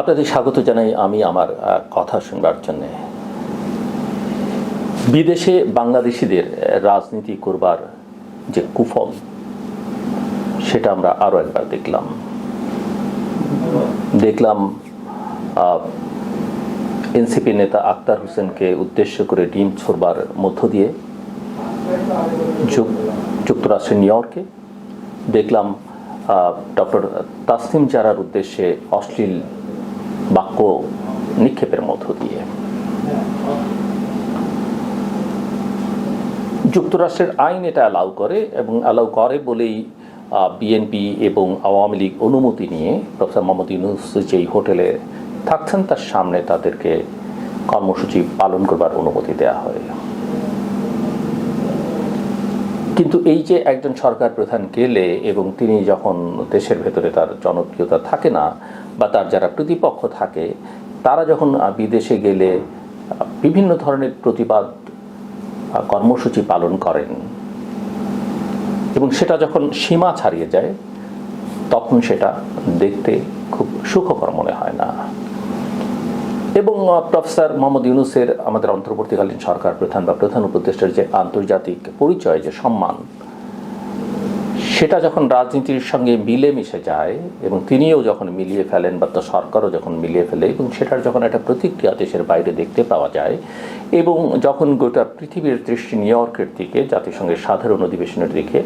আপনাদের স্বাগত জানাই আমি আমার কথা শুনবার জন্য। বিদেশে বাংলাদেশিদের রাজনীতি করবার যে কুফল সেটা আমরা আরও একবার দেখলাম এনসিপি নেতা আক্তার হোসেনকে উদ্দেশ্য করে ডিম ছোড়বার মধ্য দিয়ে যুক্তরাষ্ট্রের নিউ ইয়র্কে দেখলাম ডক্টর তাসনিম জারার উদ্দেশ্যে অশ্লীল বাক্য নিক্ষেপের মধ্য দিয়ে। যুক্তরাষ্ট্রের আইন এটা অ্যালাউ করে এবং অ্যালাউ করে বলেই বিএনপি এবং আওয়ামী লীগ অনুমতি নিয়ে প্রফেসর মোহাম্মদ ইউনূস যেই হোটেলে থাকছেন তার সামনে তাদেরকে কর্মসূচি পালন করবার অনুমতি দেওয়া হয়। কিন্তু এই যে একজন সরকার প্রধান গেলে এবং তিনি যখন দেশের ভেতরে তার জনপ্রিয়তা থাকে না বা তার যারা প্রতিপক্ষ থাকে তারা যখন বিদেশে গেলে বিভিন্ন ধরনের প্রতিবাদ কর্মসূচি পালন করেন এবং সেটা যখন সীমা ছাড়িয়ে যায় তখন সেটা দেখতে খুব সুখকর মনে হয় না। এবং প্রফেসর মোহাম্মদ ইউনূসের আমাদের অন্তর্বর্তীকালীন সরকার প্রধান বা প্রধান উপদেষ্টার যে আন্তর্জাতিক পরিচয় যে সম্মান সেটা যখন রাজনীতির সঙ্গে মিলে মিশে যায় এবং তিনিও যখন মিলিয়ে ফেলেন বা তার সরকারও যখন মিলিয়ে ফেলে এবং সেটার যখন একটা প্রতিক্রিয়া দেশের বাইরে দেখতে পাওয়া যায় এবং যখন গোটা পৃথিবীর দৃষ্টি নিউ ইয়র্কের দিকে জাতিসংঘের সাধারণ অধিবেশনের দিকে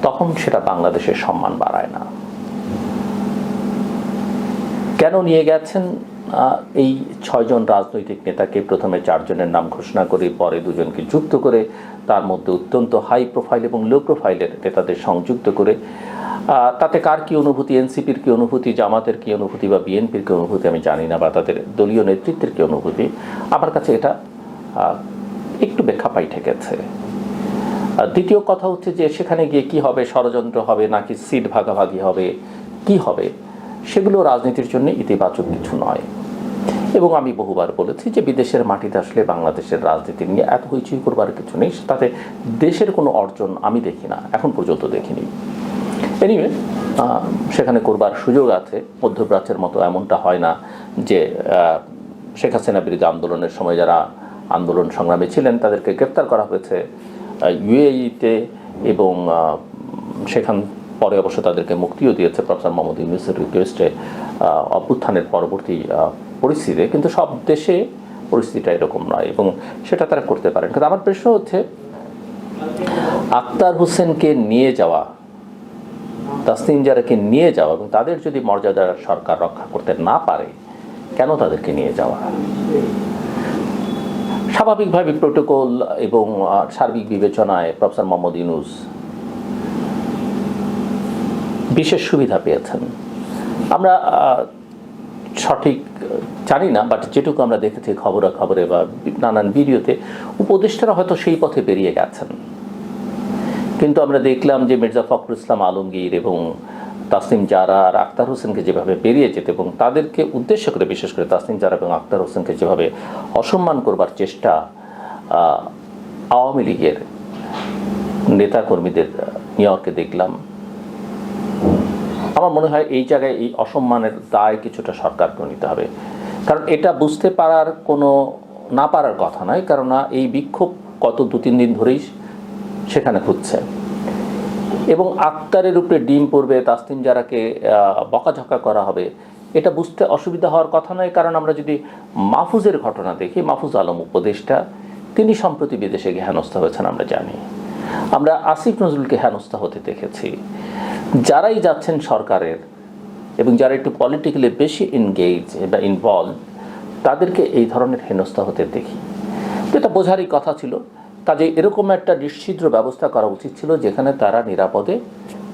তখন সেটা বাংলাদেশের সম্মান বাড়ায় না। কেন নিয়ে গেছেন এই 6 জন রাজনৈতিক নেতাকে? প্রথমে 4 জনের নাম ঘোষণা করে পরে 2 জনকে যুক্ত করে তার মধ্যে অত্যন্ত হাই প্রোফাইল এবং লো প্রোফাইলের নেতাদের সংযুক্ত করে তাতে কার কী অনুভূতি, এনসিপির কী অনুভূতি, জামাতের কী অনুভূতি বা বিএনপির কী অনুভূতি আমি জানি না, বা তাদের দলীয় নেতৃত্বের কী অনুভূতি, আমার কাছে এটা একটু ব্যাখ্যা ঠেকেছে। দ্বিতীয় কথা হচ্ছে যে সেখানে গিয়ে কি হবে, ষড়যন্ত্র হবে নাকি সিট ভাগাভাগি হবে, কি হবে, সেগুলো রাজনীতির জন্য ইতিবাচক কিছু নয়। এবং আমি বহুবার বলেছি যে বিদেশের মাটিতে আসলে বাংলাদেশের রাজনীতি নিয়ে এত হইচই করবার কিছু নেই, তাতে দেশের কোনো অর্জন আমি দেখি না, এখন পর্যন্ত দেখিনি। এনিওয়ে সেখানে করবার সুযোগ আছে। মধ্যপ্রাচ্যের মতো এমনটা হয় না যে শেখ হাসিনা বিরোধী আন্দোলনের সময় যারা আন্দোলন সংগ্রামে ছিলেন তাদেরকে গ্রেপ্তার করা হয়েছে ইউএইতে এবং সেখান পরে অবশ্য তাদেরকে মুক্তিও দিয়েছে প্রফেসর মোহাম্মদ ইউনূসের রিকোয়েস্টে অভ্যুত্থানের পরবর্তী পরিস্থিতিতে। কিন্তু সব দেশে পরিস্থিতিটা এরকম নয় এবং সেটা তারা করতে পারেন। কিন্তু আমার প্রশ্ন হচ্ছে আক্তার হোসেনকে নিয়ে যাওয়া, তাসনিম জারাকে নিয়ে যাওয়া এবং তাদের যদি মর্যাদার সরকার রক্ষা করতে না পারে কেন তাদেরকে নিয়ে যাওয়া? স্বাভাবিকভাবে প্রোটোকল এবং সার্বিক বিবেচনায় প্রফেসর মোহাম্মদ ইউনূস বিশেষ সুবিধা পেয়েছেন। আমরা সঠিক জানি না, বাট যেটুকু আমরা দেখেছি খবরে বা নানান ভিডিওতে উপদেষ্টারা হয়তো সেই পথে বেরিয়ে গেছেন। কিন্তু আমরা দেখলাম যে মির্জা ফখরুল ইসলাম আলমগীর এবং তাসনিম জারা আর আক্তার হোসেনকে যেভাবে বেরিয়ে যেতে এবং তাদেরকে উদ্দেশ্য করে বিশেষ করে তাসনিম জারা এবং আক্তার হোসেনকে যেভাবে অসম্মান করবার চেষ্টা আওয়ামী লীগের নেতাকর্মীদের নিউ ইয়র্কে দেখলাম, আমার মনে হয় এই জায়গায় এই অসম্মানের দায় কিছুটা সরকারকে নিতে হবে। কারণ এটা বুঝতে পারার কোনো না পারার কথা নয়, কেননা এই বিক্ষোভ গত 2-3 দিন ধরেই সেখানে হচ্ছে এবং আক্তারের উপরে ডিম পড়বে, তাসনিম জারাকে বকাঝকা করা হবে, এটা বুঝতে অসুবিধা হওয়ার কথা নয়। কারণ আমরা যদি মাহফুজের ঘটনা দেখি, মাহফুজ আলম উপদেষ্টা তিনি সম্প্রতি বিদেশে গিয়ে হেনস্থা হয়েছেন আমরা জানি। আমরা আসিফ নজরুলকে হেনস্থা হতে দেখেছি। যারাই যাচ্ছেন সরকারের এবং যারা একটু পলিটিক্যালি বেশি এনগেজ বা ইনভলভ তাদেরকে এই ধরনের হেনস্থা হতে দেখি। তো এটা বোঝারই কথা ছিল। কাজে এরকম একটা নিশ্ছিদ্র ব্যবস্থা করা উচিত ছিল যেখানে তারা নিরাপদে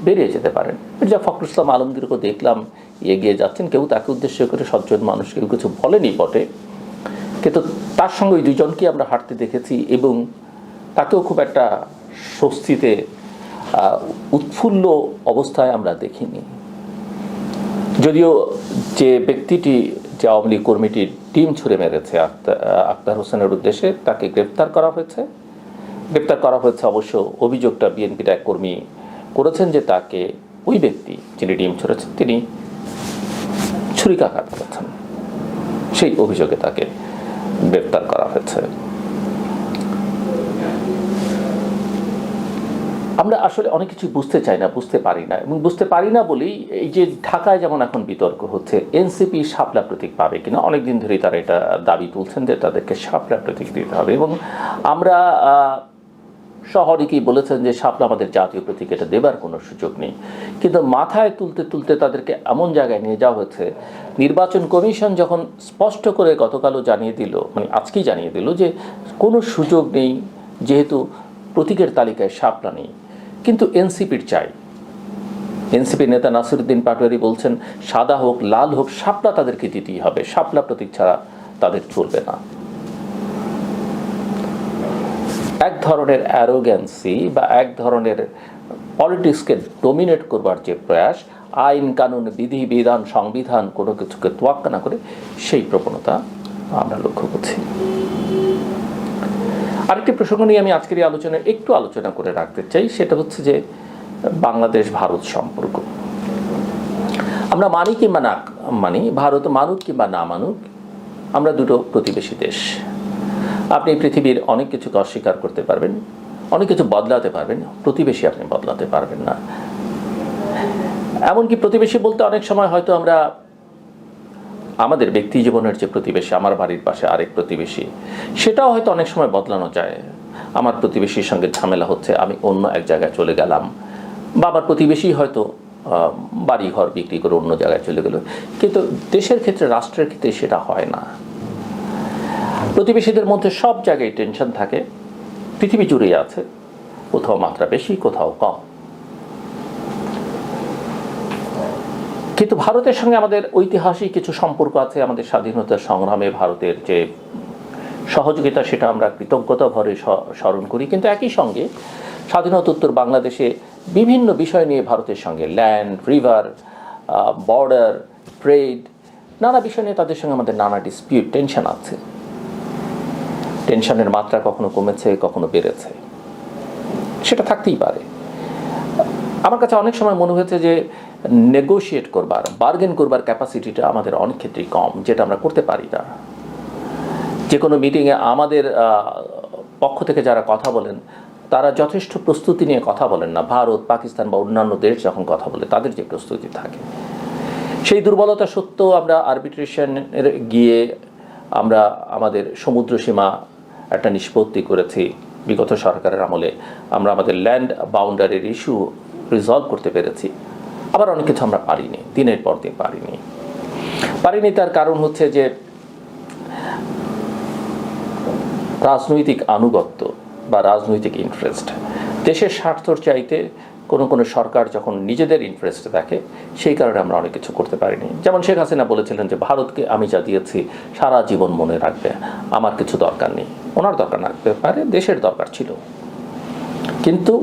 বেরিয়ে যেতে পারেন। মির্জা ফখরুল ইসলাম আলমগীরকে দেখলাম এগিয়ে যাচ্ছেন, কেউ তাকে উদ্দেশ্য করে সজ্জন মানুষ কেউ কিছু বলেনি বটে, কিন্তু তার সঙ্গে ওই 2 জনকে আমরা হাঁটতে দেখেছি এবং তাকেও খুব একটা স্বস্তিতে উৎফুল্ল অবস্থায় আমরা দেখিনি। যদিও যে ব্যক্তিটি যে আওয়ামী লীগ কর্মীটি টিম ছুঁড়ে মেরেছে আক্তার হোসেনের উদ্দেশ্যে তাকে গ্রেপ্তার করা হয়েছে। অবশ্য অভিযোগটা বিএনপির এক কর্মী করেছেন যে তাকে ওই ব্যক্তি যিনি ডিম ছুঁড়েছেন তিনি ছুরিকাঘাত করেছেন। সেই অভিযোগে তাকে গ্রেফতার করা হয়েছে। আমরা আসলে অনেক কিছু বুঝতে চাই না, বুঝতে পারি না, এবং বুঝতে পারি না বলেই এই যে ঢাকায় যেমন এখন বিতর্ক হচ্ছে এনসিপি শাপলা প্রতীক পাবে কিনা, অনেকদিন ধরেই তারা এটা দাবি তুলছেন যে তাদেরকে শাপলা প্রতীক দিতে হবে, এবং আমরা শহরেই বলেছেন যে শাপলা আমাদের জাতীয় প্রতীক, এটা দেবার কোনো সুযোগ নেই। কিন্তু মাথায় তুলতে তুলতে তাদেরকে এমন জায়গায় নিয়ে যাওয়া হয়েছে, নির্বাচন কমিশন যখন স্পষ্ট করে গতকালও জানিয়ে দিল, মানে আজকেই জানিয়ে দিল যে কোনো সুযোগ নেই, যেহেতু প্রতীকের তালিকায় শাপলা নেই, কিন্তু এনসিপির চাই। এনসিপি নেতা নাসিরউদ্দিন পাটোয়ারি বলছেন সাদা হোক লাল হোক শাপলা তাদেরকে দিতেই হবে, শাপলা প্রতীক ছাড়া তাদের চলবে না। এক ধরনের অ্যারোগ্যান্সি বা এক ধরনের পলিটিক্সকে ডোমিনেট করবার যে প্রয়াস, আইন কানুন বিধি বিধান সংবিধান কোনো কিছুকে তোয়াক্কা না করে, সেই প্রবণতা আমরা লক্ষ্য করছি। আরেকটি প্রসঙ্গ নিয়ে আমি আজকের এই আলোচনায় একটু আলোচনা করে রাখতে চাই, সেটা হচ্ছে যে বাংলাদেশ ভারত সম্পর্ক। আমরা মানি কিংবা না মানি, ভারত মানুক কিংবা না মানুক, আমরা দুটো প্রতিবেশী দেশ। আপনি পৃথিবীর অনেক কিছুকে অস্বীকার করতে পারবেন, অনেক কিছু বদলাতে পারবেন, প্রতিবেশী আপনি বদলাতে পারবেন না। এমনকি প্রতিবেশী বলতে অনেক সময় হয়তো আমরা আমাদের ব্যক্তি জীবনের যে প্রতিবেশী, আমার বাড়ির পাশে আরেক প্রতিবেশী, সেটাও হয়তো অনেক সময় বদলানো যায়। আমার প্রতিবেশীর সঙ্গে ঝামেলা হচ্ছে, আমি অন্য এক জায়গায় চলে গেলাম, বা আমার প্রতিবেশী হয়তো বাড়ি ঘর বিক্রি করে অন্য জায়গায় চলে গেল। কিন্তু দেশের ক্ষেত্রে, রাষ্ট্রের ক্ষেত্রে সেটা হয় না। প্রতিবেশীদের মধ্যে সব জায়গায় টেনশন থাকে, পৃথিবী জুড়েই আছে, কোথাও মাত্রা বেশি, কোথাও কম। কিন্তু ভারতের সঙ্গে আমাদের ঐতিহাসিক কিছু সম্পর্ক আছে। আমাদের স্বাধীনতার সংগ্রামে ভারতের যে সহযোগিতা, সেটা আমরা কৃতজ্ঞতা ভরে স্মরণ করি। কিন্তু একই সঙ্গে স্বাধীনতোত্তর বাংলাদেশে বিভিন্ন বিষয় নিয়ে ভারতের সঙ্গে, ল্যান্ড, রিভার, বর্ডার, ট্রেড, নানা বিষয় নিয়ে তাদের সঙ্গে আমাদের নানা ডিসপিউট, টেনশন আছে। টেনশনের মাত্রা কখনো কমেছে, কখনো বেড়েছে, সেটা থাকতেই পারে। আমার কাছে অনেক সময় মনে হয়েছে যে নেগোশিয়েট করবার, বার্গেন করবার ক্যাপাসিটিটা আমাদের অনেক ক্ষেত্রেই কম, যেটা আমরা করতে পারি না। যে কোনো মিটিংয়ে আমাদের পক্ষ থেকে যারা কথা বলেন, তারা যথেষ্ট প্রস্তুতি নিয়ে কথা বলেন না। ভারত, পাকিস্তান বা অন্যান্য দেশ যখন কথা বলে, তাদের যে প্রস্তুতি থাকে, সেই দুর্বলতা সত্ত্বেও আমরা আরবিট্রেশনের গিয়ে আমরা আমাদের সমুদ্র সীমা একটা নিষ্পত্তি করেছি। বিগত সরকারের আমলে আমরা আমাদের ল্যান্ড বাউন্ডারির ইস্যু রিজলভ করতে পেরেছি। আবার অনেক কিছু আমরা পারিনি, দিনের পর দিন পারিনি। তার কারণ হচ্ছে যে রাজনৈতিক আনুগত্য বা রাজনৈতিক ইন্টারেস্ট। দেশের স্বার্থর চাইতে কোনো সরকার যখন নিজেদের ইন্টারেস্ট দেখে, সেই কারণে আমরা অনেক কিছু করতে পারিনি। যেমন শেখ হাসিনা বলেছিলেন যে ভারতকে আমি যা দিয়েছি সারা জীবন মনে রাখবে, আমার কিছু দরকার নেই। ওনার দরকার না থাকতে পারে, দেশের দরকার ছিল। কিন্তু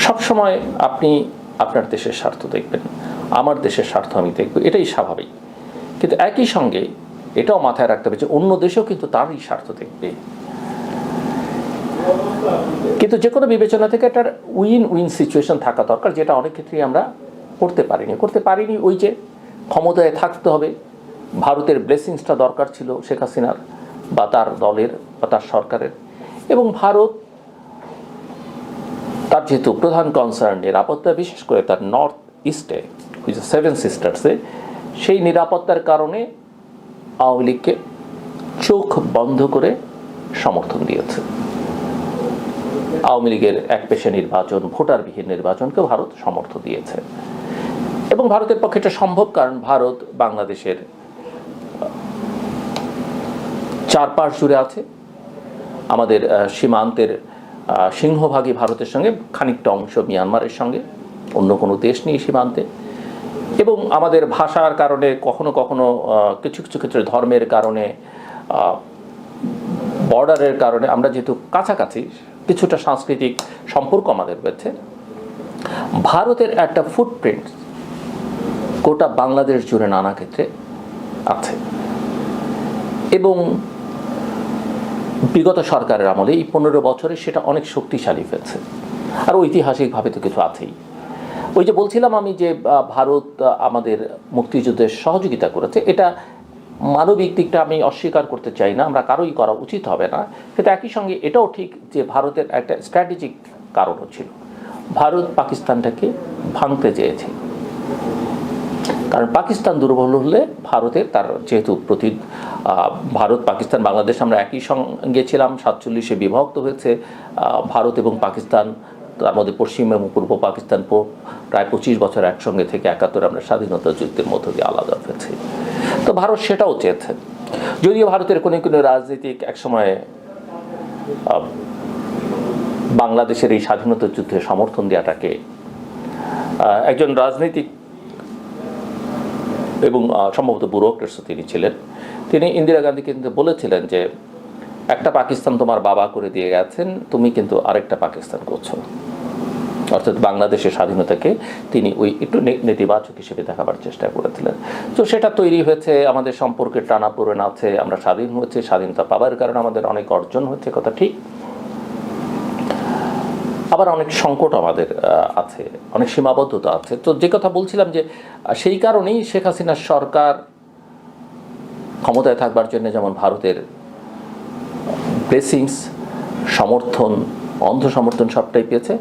সবসময় আপনি আপনার দেশের স্বার্থ দেখবেন, আমার দেশের স্বার্থ আমি দেখব, এটাই স্বাভাবিক। কিন্তু একই সঙ্গে এটাও মাথায় রাখতে হবে যে অন্য দেশেও কিন্তু তারই স্বার্থ দেখবে। কিন্তু যে কোনো বিবেচনা থেকে একটা উইন উইন সিচুয়েশন থাকা দরকার, যেটা অনেক ক্ষেত্রেই আমরা করতে পারিনি। ওই যে ক্ষমতায় থাকতে হবে, ভারতের ব্লেসিংসটা দরকার ছিল শেখ হাসিনার বা তার দলের বা তার সরকারের। এবং ভারত তার যেহেতু প্রধান কনসার্ন নিরাপত্তা, বিশেষ করে তার নর্থ ইস্টে, হুইচ ইজ সেভেন সিস্টার্সে, সেই নিরাপত্তার কারণে আওয়ামী লীগকে চোখ বন্ধ করে সমর্থন দিয়েছে। আওয়ামী লীগের একপেশে নির্বাচন, ভোটারবিহীন নির্বাচনকেও ভারত সমর্থন দিয়েছে। এবং ভারতের পক্ষে এটা সম্ভব, কারণ ভারত বাংলাদেশের চারপাশ জুড়ে আছে। আমাদের সীমান্তের সিংহভাগই ভারতের সঙ্গে, খানিকটা অংশ মিয়ানমারের সঙ্গে, অন্য কোনো দেশ নেই সীমান্তে। এবং আমাদের ভাষার কারণে, কখনো কখনো কিছু কিছু ক্ষেত্রে ধর্মের কারণে, বর্ডারের কারণে আমরা যেহেতু কাছাকাছি, কিছুটা সাংস্কৃতিক সম্পর্ক আমাদের রয়েছে। ভারতের একটা ফুটপ্রিন্ট গোটা বাংলাদেশ জুড়ে নানা ক্ষেত্রে আছে। এবং বিগত সরকারের আমলে এই 15 বছরে সেটা অনেক শক্তিশালী হয়েছে। আর ঐতিহাসিকভাবে তো কিছু আছেই। ওই যে বলছিলাম আমি যে ভারত আমাদের মুক্তিযুদ্ধের সহযোগিতা করেছে, এটা মানবিক দিকটা আমি অস্বীকার করতে চাই না, আমরা কারোই করা উচিত হবে না, কিন্তু একই সঙ্গে এটাও ঠিক যে ভারতের একটা স্ট্র্যাটেজিক কারণও ছিল। ভারত পাকিস্তানটাকে ভাঙতে চেয়েছে, কারণ পাকিস্তান দুর্বল হলে ভারতের তার যেহেতু ভারত পাকিস্তান বাংলাদেশ আমরা একই সঙ্গে ছিলাম, 47-এ বিভক্ত হয়েছে ভারত এবং পাকিস্তান, তার মধ্যে পশ্চিম এবং পূর্ব পাকিস্তান প্রায় 25 বছর একসঙ্গে থেকে 71 আমরা স্বাধীনতা যুদ্ধের মধ্য দিয়ে আলাদা হয়েছে। তো ভারত সেটাও চেয়েছে, যদিও ভারতের কোনো কোনো রাজনীতিক একসময় বাংলাদেশের এই স্বাধীনতা যুদ্ধে সমর্থন দেওয়াটাকে, একজন রাজনীতিক এবং সম্ভবত ব্যুরোক্রেটসও তিনি ছিলেন, তিনি ইন্দিরা গান্ধীকে কিন্তু বলেছিলেন যে একটা পাকিস্তান তোমার বাবা করে দিয়ে গেছেন, তুমি কিন্তু আরেকটা পাকিস্তান করছো, অর্থাৎ বাংলাদেশের স্বাধীনতাকে তিনি ওই একটু নেতিবাচক হিসেবে দেখাবার চেষ্টা করেছিলেন। তো সেটা তৈরি হয়েছে, আমাদের সম্পর্কের টানাপোড়েন আছে, আমরা স্বাধীন হয়েছে, স্বাধীনতা পাবার কারণে আমাদের অনেক অর্জন হচ্ছে, কথা ঠিক, আবার অনেক সংকট আমাদের আছে, অনেক সীমাবদ্ধতা আছে। তো যে কথা বলছিলাম যে সেই কারণেই শেখ হাসিনার সরকার ক্ষমতায় থাকবার জন্য যেমন ভারতের ব্লেসিংস, সমর্থন, অন্ধ সমর্থন সবটাই পেয়েছে,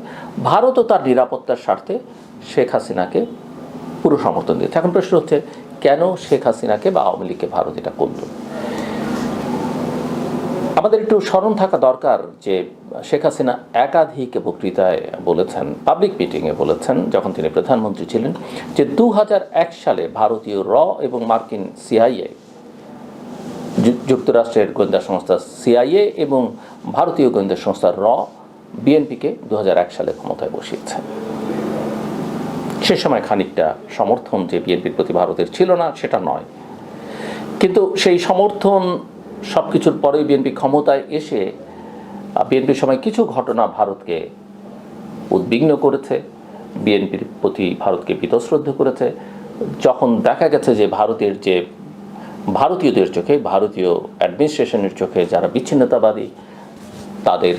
ভারতও তার নিরাপত্তার স্বার্থে শেখ হাসিনাকে পুরো সমর্থন দিয়েছে। এখন প্রশ্ন হচ্ছে কেন শেখ হাসিনাকে বা আওয়ামী লীগকে ভারত এটা করল? আমাদের একটু স্মরণ থাকা দরকার যে শেখ হাসিনা একাধিক বক্তৃতায় বলেছেন, পাবলিক মিটিংয়ে বলেছেন যখন তিনি প্রধানমন্ত্রী ছিলেন, যে 2001 সালে ভারতীয় র এবং মার্কিন সিআইএ, যুক্তরাষ্ট্রের গোয়েন্দা সংস্থা সিআইএ এবং ভারতীয় গোয়েন্দা সংস্থা র বিএনপিকে 2001 সালে ক্ষমতায় বসিয়েছে। সে সময় খানিকটা সমর্থন যে বিএনপির প্রতি ভারতের ছিল না সেটা নয়, কিন্তু সেই সমর্থন সব কিছুর পরেই বিএনপি ক্ষমতায় এসে বিএনপির সময় কিছু ঘটনা ভারতকে উদ্বিগ্ন করেছে, বিএনপির প্রতি ভারতকে বীতশ্রদ্ধ করেছে। যখন দেখা গেছে যে ভারতীয়দের চোখে, ভারতীয় অ্যাডমিনিস্ট্রেশনের চোখে যারা বিচ্ছিন্নতাবাদী, তাদের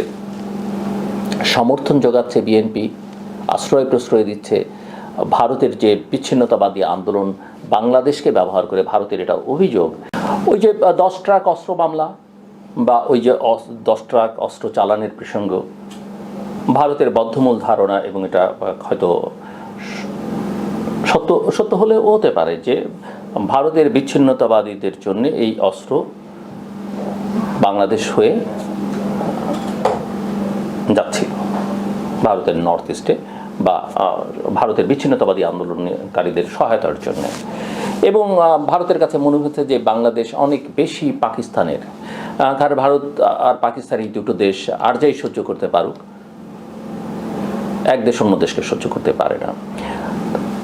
সমর্থন যোগাচ্ছে বিএনপি, আশ্রয় প্রশ্রয় দিচ্ছে, ভারতের যে বিচ্ছিন্নতাবাদী আন্দোলন বাংলাদেশকে ব্যবহার করে, ভারতের এটা অভিযোগ, ওই যে 10 ট্রাক অস্ত্র মামলা বা ওই যে 10 ট্রাক অস্ত্র চালানের প্রসঙ্গ, ভারতের বদ্ধমূল ধারণা, এবং এটা হয়তো সত্য হলেও হতে পারে যে ভারতের বিচ্ছিন্নতাবাদীদের জন্য এই অস্ত্র বাংলাদেশ হয়ে যাচ্ছিল ভারতের নর্থ ইস্টে বা ভারতের বিচ্ছিন্নতাবাদী আন্দোলনকারীদের সহায়তার জন্য। এবং ভারতের কাছে মনে হচ্ছে যে বাংলাদেশ অনেক বেশি পাকিস্তানের, কারণ ভারত আর পাকিস্তান এই দুটো দেশ আর যাই সহ্য করতে পারুক, এক দেশ অন্য দেশকে সহ্য করতে পারে না।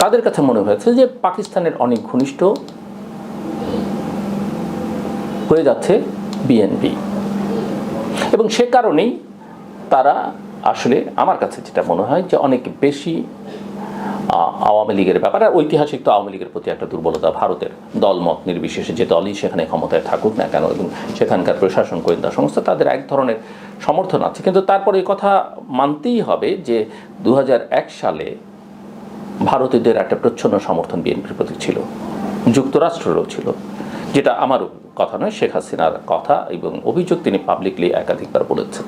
তাদের কাছে মনে হয়েছে যে পাকিস্তানের অনেক ঘনিষ্ঠ হয়ে যাচ্ছে বিএনপি, এবং সে কারণেই তারা আসলে, আমার কাছে যেটা মনে হয় যে অনেক বেশি আওয়ামী লীগের ব্যাপারে, ঐতিহাসিক তো আওয়ামী লীগের প্রতি একটা দুর্বলতা ভারতের, দলমত নির্বিশেষে যে দলই সেখানে ক্ষমতায় থাকুক না কেন, এবং সেখানকার প্রশাসন, গোয়েন্দা সংস্থা, তাদের এক ধরনের সমর্থন আছে। কিন্তু তারপরে এই কথা মানতেই হবে যে 2001 সালে ভারতীয়দের একটা প্রচ্ছন্ন সমর্থন বিএনপির প্রতি ছিল, যুক্তরাষ্ট্রেরও ছিল, যেটা আমার কথা নয়, শেখ হাসিনার কথা এবং অভিযোগ, তিনি পাবলিকলি একাধিকবার বলেছেন।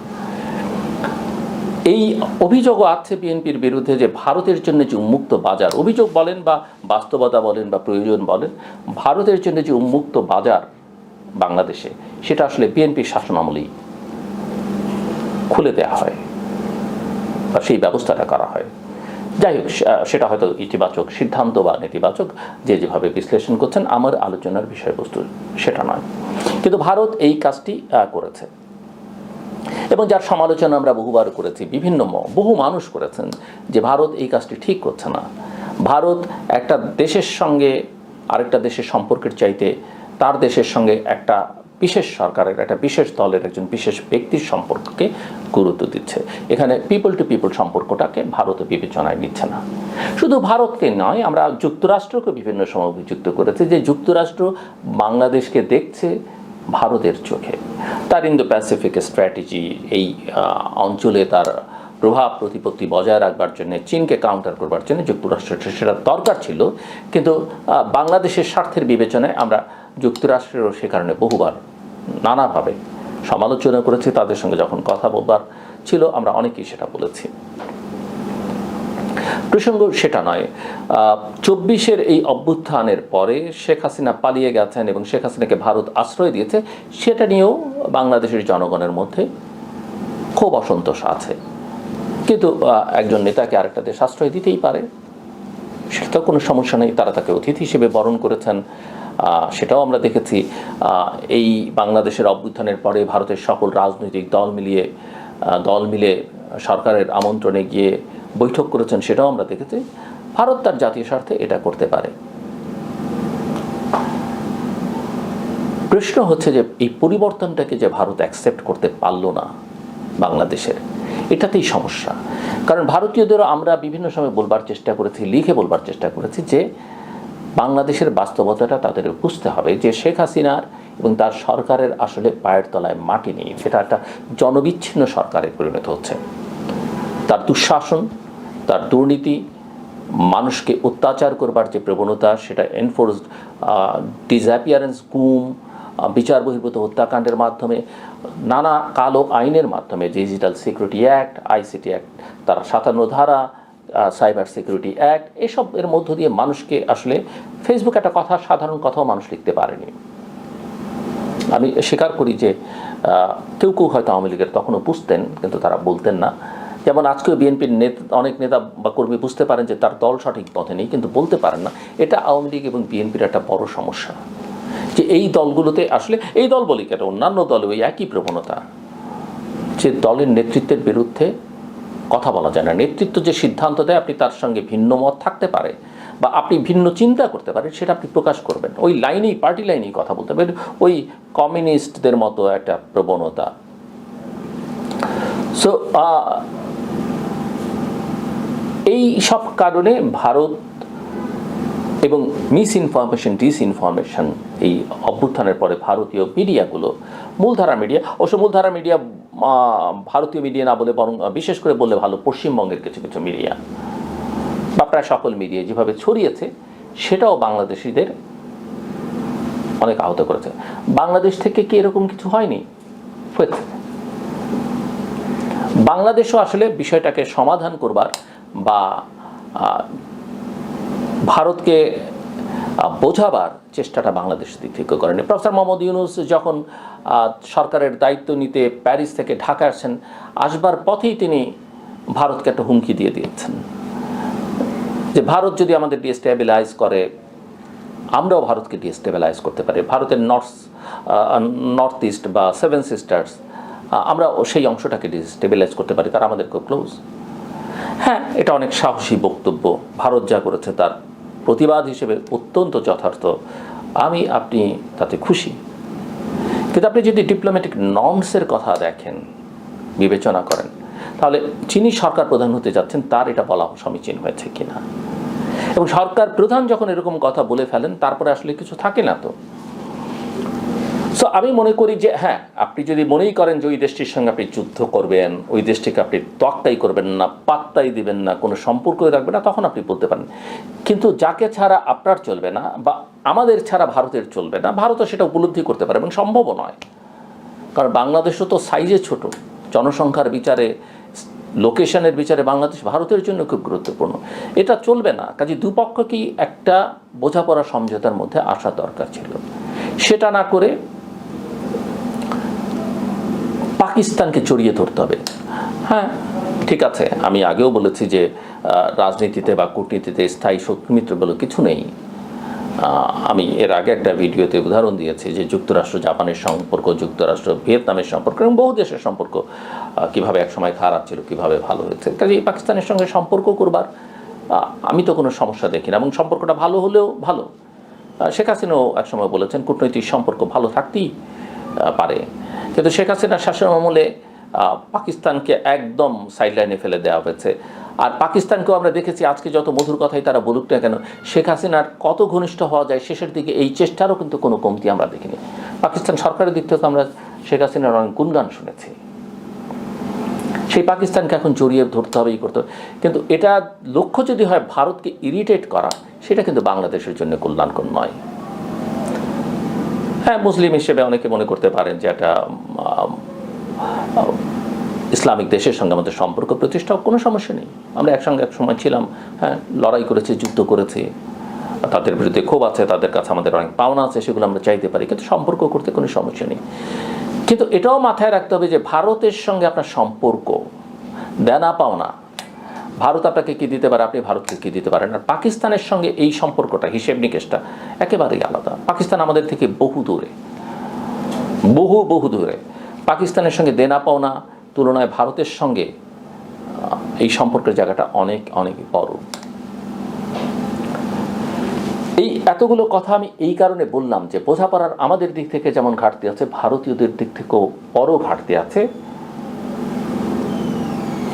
এই অভিযোগও আছে বিএনপির বিরুদ্ধে যে ভারতের জন্য যে উন্মুক্ত বাজার, অভিযোগ বলেন বা বাস্তবতা বলেন বা প্রয়োজন বলেন, ভারতের জন্য যে উন্মুক্ত বাজার বাংলাদেশে, সেটা আসলে বিএনপির শাসনামলেই খুলে দেওয়া হয় বা সেই ব্যবস্থাটা করা হয়। যাই হোক, সেটা হয়তো ইতিবাচক সিদ্ধান্ত বা নেতিবাচক, যে যেভাবে বিশ্লেষণ করছেন, আমার আলোচনার বিষয়বস্তু সেটা নয়। কিন্তু ভারত এই কাজটি করেছে, এবং যার সমালোচনা আমরা বহুবার করেছি, বহু মানুষ করেছেন যে ভারত এই কাজটি ঠিক করছে না। ভারত একটা দেশের সঙ্গে আরেকটা দেশের সম্পর্কের চাইতে তার দেশের সঙ্গে একটা বিশেষ সরকারের, একটা বিশেষ দলের একজন বিশেষ ব্যক্তির সম্পর্ককে গুরুত্ব দিচ্ছে। এখানে পিপল টু পিপল সম্পর্কটাকে ভারত বিবেচনায় নিচ্ছে না। শুধু ভারতকে নয়, আমরা যুক্তরাষ্ট্রকে বিভিন্ন সময় অভিযুক্ত করেছি যে যুক্তরাষ্ট্র বাংলাদেশকে দেখছে ভারতের চোখে, তার ইন্দো প্যাসিফিক স্ট্র্যাটেজি, এই অঞ্চলে তার প্রভাব প্রতিপত্তি বজায় রাখবার জন্য, চীনকে কাউন্টার করবার জন্য যুক্তরাষ্ট্রের সেটা দরকার ছিল। কিন্তু বাংলাদেশের স্বার্থের বিবেচনায় আমরা যুক্তরাষ্ট্রেরও সে কারণে বহুবার নানাভাবে সমালোচনা করেছি। তাদের সঙ্গে যখন কথা বলবার ছিল আমরা অনেকেই সেটা বলেছি। প্রসঙ্গ সেটা নয়, 24-এর এই অভ্যুত্থানের পরে শেখ হাসিনা পালিয়ে গেছেন এবং শেখ হাসিনাকে ভারত আশ্রয় দিয়েছে, সেটা নিয়েও বাংলাদেশের জনগণের মধ্যে খুব অসন্তোষ আছে। কিন্তু একজন নেতাকে আরেকটা দেশ আশ্রয় দিতেই পারে, সেটা তো কোনো সমস্যা নেই। তারা তাকে অতিথি হিসেবে বরণ করেছেন, সেটাও আমরা দেখেছি। এই বাংলাদেশের অভ্যুত্থানের পরে ভারতের সকল রাজনৈতিক দল মিলে সরকারের আমন্ত্রণে গিয়ে বৈঠক করেছেন, সেটাও আমরা দেখেছি। ভারত তার জাতীয় স্বার্থে এটা করতে পারে। প্রশ্ন হচ্ছে যে এই পরিবর্তনটাকে যে ভারত অ্যাকসেপ্ট করতে পারল না বাংলাদেশের, এটাতেই সমস্যা। কারণ ভারতীয়দেরও আমরা বিভিন্ন সময় বলবার চেষ্টা করেছি, লিখে বলবার চেষ্টা করেছি যে বাংলাদেশের বাস্তবতাটা তাদের বুঝতে হবে যে শেখ হাসিনার এবং তার সরকারের আসলে পায়ের তলায় মাটি নেই। সেটা একটা জনবিচ্ছিন্ন সরকারে পরিণত হচ্ছে। তার দুঃশাসন, তার দুর্নীতি, মানুষকে অত্যাচার করবার যে প্রবণতা, সেটা এনফোর্সড ডিসঅ্যাপিয়ারেন্স, গুম, বিচার বহির্ভূত হত্যাকাণ্ডের মাধ্যমে, নানা কালো আইনের মাধ্যমে, digital security act, ICT act, তার 57 ধারা, সাইবার সিকিউরিটি অ্যাক্ট, এসব এর মধ্য দিয়ে মানুষকে আসলে ফেসবুক একটা কথা, সাধারণ কথাও মানুষ লিখতে পারেনি। আমি স্বীকার করি যে কেউ হয়তো আওয়ামী লীগের তখনও বুঝতেন, কিন্তু তারা বলতেন না। যেমন আজকেও বিএনপির অনেক নেতা বা কর্মী বুঝতে পারেন যে তার দল সঠিক পথে নেই, কিন্তু বলতে পারেন না। এটা আওয়ামী লীগ এবং বিএনপির একটা বড় সমস্যা, যে এই দলগুলোতে আসলে, এই দল বলি কেন, অন্যান্য দলে ওই একই প্রবণতা, যে দলের নেতৃত্বের বিরুদ্ধে কথা বলা যায় না। নেতৃত্ব যে সিদ্ধান্ত দেয়, আপনি তার সঙ্গে ভিন্ন মত থাকতে পারে বা আপনি ভিন্ন চিন্তা করতে পারেন, সেটা আপনি প্রকাশ করবেন, ওই লাইনেই, পার্টি লাইনেই কথা বলতে পারেন। ওই কমিউনিস্টদের মতো একটা প্রবণতা। সো এই সব কারণে ভারত এবং মিসইনফরমেশন, ডিসইনফরমেশন, এই অভ্যুত্থানের পরে ভারতীয় মিডিয়াগুলো, মূলধারা মিডিয়া, অবশ্য মূলধারা মিডিয়া ভারতীয় মিডিয়া না বলে বরং বিশেষ করে বললে ভালো, পশ্চিমবঙ্গের কিছু কিছু মিডিয়া বা প্রায় সকল মিডিয়া যেভাবে ছড়িয়েছে, সেটাও বাংলাদেশিদের অনেক আহত করেছে। বাংলাদেশ থেকে কি এরকম কিছু হয়নি? হয়েছে। বাংলাদেশও আসলে বিষয়টাকে সমাধান করবার বা ভারতকে বোঝাবার চেষ্টাটা বাংলাদেশের দিক থেকে করেনি। প্রফেসর মোহাম্মদ ইউনূস যখন সরকারের দায়িত্ব নিতে প্যারিস থেকে ঢাকা আসেন, আসবার পথেই তিনি ভারতকে একটা হুমকি দিয়ে দিয়েছেন যে ভারত যদি আমাদের ডিস্টেবিলাইজ করে, আমরাও ভারতকে ডিস্টেবিলাইজ করতে পারি। ভারতের নর্থ ইস্ট বা 7 সিস্টার্স, আমরা সেই অংশটাকে ডিস্টেবিলাইজ করতে পারি, তারা আমাদের খুব ক্লোজ। হ্যাঁ, এটা অনেক সাহসী বক্তব্য, ভারত যা করেছে তার প্রতিবাদ হিসেবে অত্যন্ত যথার্থ, আপনি তাতে খুশি। কিন্তু আপনি যদি ডিপ্লোম্যাটিক নর্মসের কথা দেখেন, বিবেচনা করেন, তাহলে যিনি সরকার প্রধান হতে যাচ্ছেন তার এটা বলা সমীচীন হয়েছে কিনা, এবং সরকার প্রধান যখন এরকম কথা বলে ফেলেন তারপরে আসলে কিছু থাকে না। তো সো আমি মনে করি যে হ্যাঁ, আপনি যদি মনেই করেন যে ওই দেশটির সঙ্গে আপনি যুদ্ধ করবেন, ওই দেশটিকে আপনি তোয়াক্কাই করবেন না, পাত্তাই দিবেন না, কোনো সম্পর্কই রাখবেন না, তখন আপনি বলতে পারেন। কিন্তু যাকে ছাড়া আপনার চলবে না বা আমাদের ছাড়া ভারতের চলবে না, ভারতও সেটা উপলব্ধি করতে পারে এবং সম্ভবও নয়। কারণ বাংলাদেশও তো সাইজে ছোট, জনসংখ্যার বিচারে, লোকেশনের বিচারে বাংলাদেশ ভারতের জন্য খুব গুরুত্বপূর্ণ। এটা চলবে না। কাজে দুপক্ষকেই একটা বোঝাপড়া সমঝোতার মধ্যে আসা দরকার ছিল। সেটা না করে পাকিস্তানকে জড়িয়ে ধরতে হবে। হ্যাঁ, ঠিক আছে, আমি আগেও বলেছি যে রাজনীতিতে বা কূটনীতিতে স্থায়ী শত্রুমিত্র বলে কিছু নেই। আমি এর আগে একটা ভিডিওতে উদাহরণ দিয়েছি যে যুক্তরাষ্ট্র জাপানের সম্পর্ক, যুক্তরাষ্ট্র ভিয়েতনামের সম্পর্ক এবং বহু দেশের সম্পর্ক কিভাবে একসময় খারাপ ছিল, কিভাবে ভালো হয়েছে। কাজে এই পাকিস্তানের সঙ্গে সম্পর্ক করবার আমি তো কোনো সমস্যা দেখি না, এবং সম্পর্কটা ভালো হলেও ভালো। শেখ হাসিনাও একসময় বলেছেন কূটনৈতিক সম্পর্ক ভালো থাকতেই পারে, কিন্তু শেখ হাসিনার শাসন আমলে পাকিস্তানকে একদম সাইডলাইনে ফেলে দেওয়া হয়েছে। আর পাকিস্তানকেও আমরা দেখেছি আজকে যত মধুর কথাই তারা বলুক না কেন, শেখ হাসিনার কত ঘনিষ্ঠ হওয়া যায় শেষের দিকে এই চেষ্টারও কিন্তু কোনো কমতি আমরা দেখিনি। পাকিস্তান সরকারের দিক থেকে আমরা শেখ হাসিনার অনেক গুণগান শুনেছি। সেই পাকিস্তানকে এখন জড়িয়ে ধরতে হবে, করতে হবে। কিন্তু এটা লক্ষ্য যদি হয় ভারতকে ইরিটেট করা, সেটা কিন্তু বাংলাদেশের জন্য কল্যাণকর নয়। হ্যাঁ, মুসলিম হিসেবে অনেকে মনে করতে পারেন যে একটা ইসলামিক দেশের সঙ্গে আমাদের সম্পর্ক প্রতিষ্ঠা, কোনো সমস্যা নেই। আমরা একসঙ্গে এক সময় ছিলাম, হ্যাঁ, লড়াই করেছি, যুদ্ধ করেছি, তাদের বিরুদ্ধে ক্ষোভ আছে, তাদের কাছে আমাদের অনেক পাওনা আছে, সেগুলো আমরা চাইতে পারি, কিন্তু সম্পর্ক করতে কোনো সমস্যা নেই। কিন্তু এটাও মাথায় রাখতে হবে যে ভারতের সঙ্গে আপনার সম্পর্ক দেনা পাওনা, ভারত আপনাকে কী দিতে পারে, আপনি ভারতকে কী দিতে পারেন। আর পাকিস্তানের সঙ্গে এই সম্পর্কটা, হিসেব নিকেশটা একেবারেই আলাদা। পাকিস্তান আমাদের থেকে বহু দূরে, বহু দূরে। পাকিস্তানের সঙ্গে দেনা পাওনা তুলনায় ভারতের সঙ্গে এই সম্পর্কের জায়গাটা অনেক অনেক বড়। এই এতগুলো কথা আমি এই কারণে বললাম যে বোঝাপড়ার আমাদের দিক থেকে যেমন ঘাটতি আছে, ভারতীয়দের দিক থেকেও বড় ঘাটতি আছে।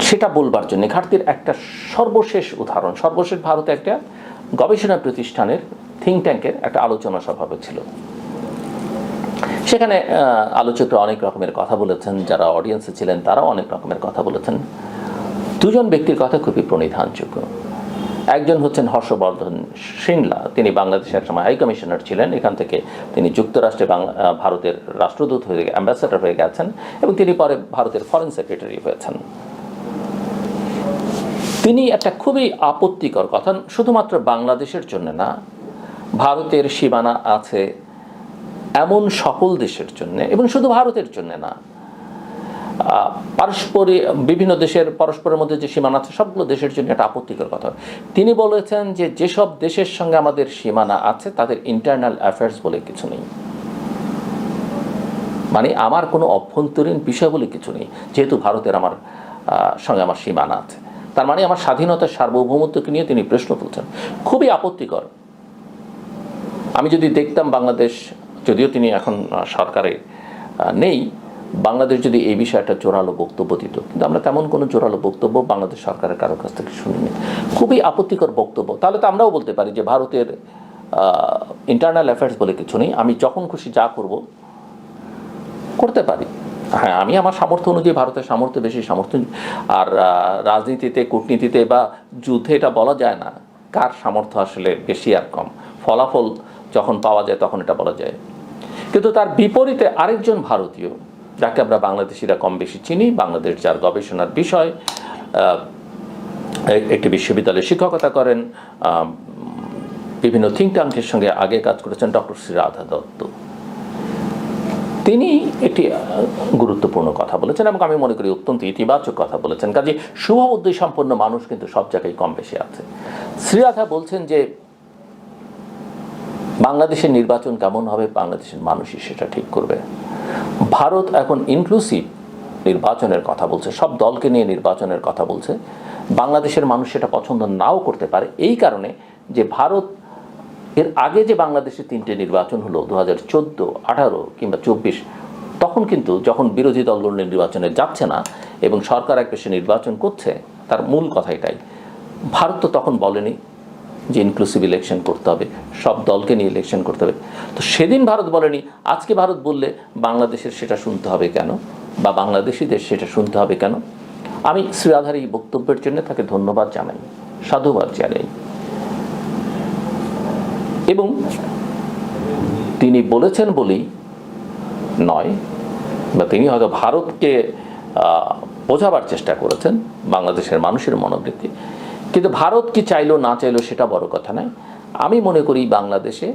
সেটা বলবার জন্য ঘাটতির একটা সর্বশেষ উদাহরণ, সর্বশেষ ভারতে একটা গবেষণা প্রতিষ্ঠানের থিঙ্ক ট্যাঙ্কের একটা আলোচনা সভা ছিল। সেখানে আলোচকরা অনেক রকমের কথা বলেছেন, যারা অডিয়েন্সে ছিলেন তারাও অনেক রকমের কথা বলেছেন। দুজন ব্যক্তির কথা খুবই প্রণিধানযোগ্য। একজন হচ্ছেন হর্ষবর্ধন শ্রিংলা, তিনি বাংলাদেশের এক সময় হাই কমিশনার ছিলেন, এখান থেকে তিনি যুক্তরাষ্ট্রে ভারতের রাষ্ট্রদূত হয়ে অ্যাম্বাসেডর হয়ে গেছেন এবং তিনি পরে ভারতের ফরেন সেক্রেটারি হয়েছেন। তিনি একটা খুবই আপত্তিকর কথা, শুধুমাত্র বাংলাদেশের জন্য না, ভারতের সীমানা আছে এমন সকল দেশের জন্য, এবং শুধু ভারতের জন্য না, পারস্পরিক বিভিন্ন দেশের পরস্পরের মধ্যে যে সীমানা আছে সবগুলো দেশের জন্য একটা আপত্তিকর কথা। তিনি বলেছেন যে যেসব দেশের সঙ্গে আমাদের সীমানা আছে তাদের ইন্টারনাল অ্যাফেয়ার্স বলে কিছু নেই, মানে আমার কোনো অভ্যন্তরীণ বিষয় বলে কিছু নেই, যেহেতু ভারতের আমার সঙ্গে আমার সীমানা আছে, তার মানে আমার স্বাধীনতার সার্বভৌমত্বকে নিয়ে তিনি প্রশ্ন তুলছেন। খুবই আপত্তিকর। আমি যদি দেখতাম বাংলাদেশ, যদিও তিনি এখন সরকারে নেই, বাংলাদেশ যদি এই বিষয়ে একটা জোরালো বক্তব্য দিত, কিন্তু আমরা তেমন কোনো জোরালো বক্তব্য বাংলাদেশ সরকারের কারোর কাছ থেকে শুনিনি। খুবই আপত্তিকর বক্তব্য। তাহলে তো আমরাও বলতে পারি যে ভারতের ইন্টারনাল অ্যাফেয়ার্স বলে কিছু নেই, আমি যখন খুশি যা করতে পারি। হ্যাঁ, আমি আমার সামর্থ্য অনুযায়ী, ভারতের সামর্থ্য বেশি, সামর্থ্য আর রাজনীতিতে, কূটনীতিতে বা যুদ্ধে এটা বলা যায় না কার সামর্থ্য আসলে বেশি আর কম, ফলাফল যখন পাওয়া যায় তখন এটা বলা যায়। কিন্তু তার বিপরীতে আরেকজন ভারতীয়, যাকে আমরা বাংলাদেশিরা কম বেশি চিনি, বাংলাদেশ যার গবেষণার বিষয়, একটি বিশ্ববিদ্যালয়ে শিক্ষকতা করেন, বিভিন্ন থিঙ্ক ট্যাঙ্কের সঙ্গে আগে কাজ করেছেন, ডক্টর শ্রীরাধা দত্ত। তিনি একটি গুরুত্বপূর্ণ কথা বলেছেন এবং আমি মনে করি অত্যন্ত ইতিবাচক কথা বলেছেন। কাজে শুভবুদ্ধি সম্পন্ন মানুষ কিন্তু সব জায়গায় কম বেশি আছে। শ্রীরাধা বলছেন যে বাংলাদেশের নির্বাচন কেমন হবে বাংলাদেশের মানুষই সেটা ঠিক করবে। ভারত এখন ইনক্লুসিভ নির্বাচনের কথা বলছে, সব দলকে নিয়ে নির্বাচনের কথা বলছে। বাংলাদেশের মানুষ সেটা পছন্দ নাও করতে পারে, এই কারণে যে ভারত এর আগে যে বাংলাদেশে 3টে নির্বাচন হলো 2014, 18 কিংবা 24, তখন কিন্তু যখন বিরোধী দলগুলো নির্বাচনে যাচ্ছে না এবং সরকার এক পেশে নির্বাচন করছে, তার মূল কথা এটাই। ভারত তো তখন বলেনি যে ইনক্লুসিভ ইলেকশন করতে হবে, সব দলকে নিয়ে ইলেকশন করতে হবে। তো সেদিন ভারত বলেনি, আজকে ভারত বললে বাংলাদেশের সেটা শুনতে হবে কেন, বা বাংলাদেশিদের সেটা শুনতে হবে কেন? আমি শ্রীরাধার এই বক্তব্যের জন্য তাকে ধন্যবাদ জানাই, সাধুবাদ জানাই। এবং তিনি বলেছেন বলেই নয়, বা তিনি হয়তো ভারতকে বোঝাবার চেষ্টা করেছেন বাংলাদেশের মানুষের মনোবৃত্তি, কিন্তু ভারত কি চাইলো না চাইলো সেটা বড় কথা নয়। আমি মনে করি বাংলাদেশে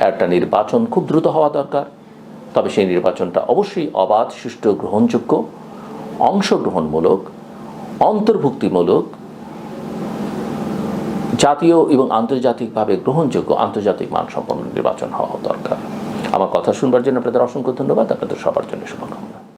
একটা নির্বাচন খুব দ্রুত হওয়া দরকার, তবে সেই নির্বাচনটা অবশ্যই অবাধ, সুষ্ঠু, গ্রহণযোগ্য, অংশগ্রহণমূলক, অন্তর্ভুক্তিমূলক, জাতীয় এবং আন্তর্জাতিকভাবে গ্রহণযোগ্য, আন্তর্জাতিক মানসম্পন্ন নির্বাচন হওয়া দরকার। আমার কথা শুনবার জন্য আপনাদের অসংখ্য ধন্যবাদ। আপনাদের সবার জন্য শুভকামনা।